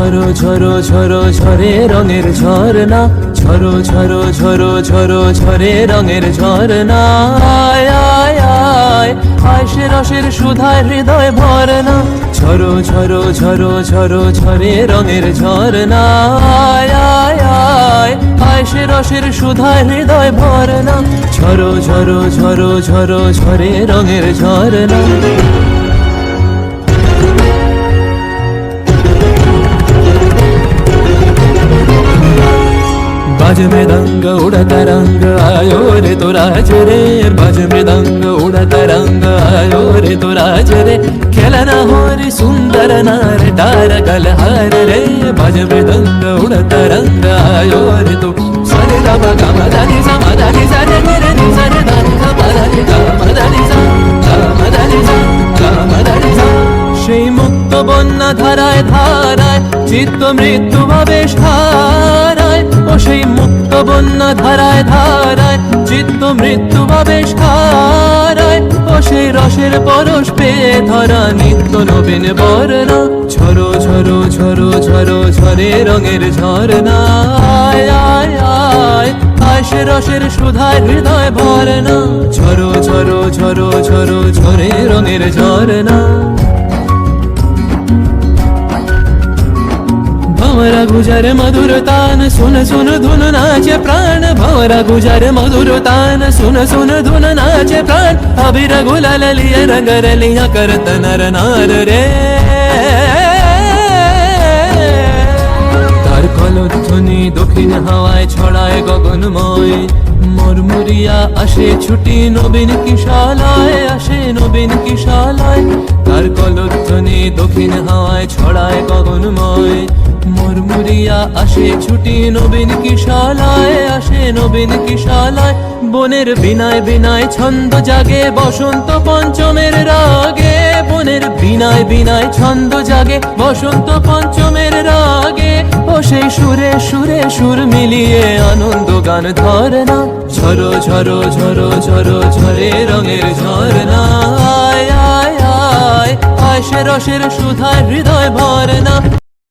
ঝরো ঝরো ঝরো ঝরে রঙের ঝরনা, ঝরো ঝরো ঝরো ঝরো ঝরে রঙের ঝরনা। আয় আয় আয় আয় সে রসের সুধায় হৃদয় ভরনা, ঝরো ঝরো ঝরো ঝরো ঝরে রঙের ঝরনা। আয় আয় আয় আয় সে রসের সুধায় হৃদয় ভরনা, ঝরো ঝরো ঝরো ঝরো ঝরে রঙের ঝরনা। बाज मृदंग उड़ता रंग आयो रे तो राज रे, बाज मृदंग उड़ता रंग आयो रे तो राज रे। खेलना हो रे सुंदर नार डार गलहार रे, बाज मृदंग उड़ता रंग आयो रे तो सरे दा गा मा दा नि सा मा दा नि सा रे रे नि सा रे दा गा मा दा नि गा मा दा नि सा गा मा दा नि सा गा मा दा नि सा। সেই মুক্ত বন্যা ধারায় ধারায় চিত্ত মৃত্যু ভাবেশ হারায়, ও সেই মুক্ত বন্যা ধারায় ধারায় চিত্ত মৃত্যু ভাবেশ হারায়, ও সেই রসের পরশ পেয়ে ধরা নিত্য নবীন বর্ণা, ঝরো ঝরো ঝরো ঝরো ঝরে রঙের ঝরনা। আয় আয় আয় আয় সে রসের সুধায় হৃদয় ভরনা, ঝরো ঝরো ঝরো ঝরো ঝরে রঙের ঝরনা। भंवरा गुजर मधुर तान सुन सुन धुन नाचे प्राण, भंवरा गुजर मधुर तान सुन सुन धुन नाचे प्राण। अबीर गुलाल लिया रंग रलिया करत नर नार रे, तार कलध्वनि दक्षिण हावाय छड़ाय गगनमय। मुरमुरिया আসে ছুটি নবীন কিশালয়, আসে নবীন কিশালয়। তার কলধ্বনি দক্ষিণ হাওয়ায় ছড়ায় গগনময়। মুরমুরিয়া আসে ছুটি নবীন কিশালয়, আসে নবীন কিশালয়। বনের বিনায় বিনায় ছন্দ জাগে বসন্ত পঞ্চমের রাগে, বনের বিনায় বিনায় ছন্দ জাগে বসন্ত পঞ্চমের রাগে। ও সেই সুরে সুরে সুর মিলিয়ে আনন্দ গান ধরনা, ঝরো ঝরো ঝরো ঝরো ঝরে রঙের ঝরনা। আয় আয় আয় আয় সে রসের সুধায় হৃদয় ভরনা।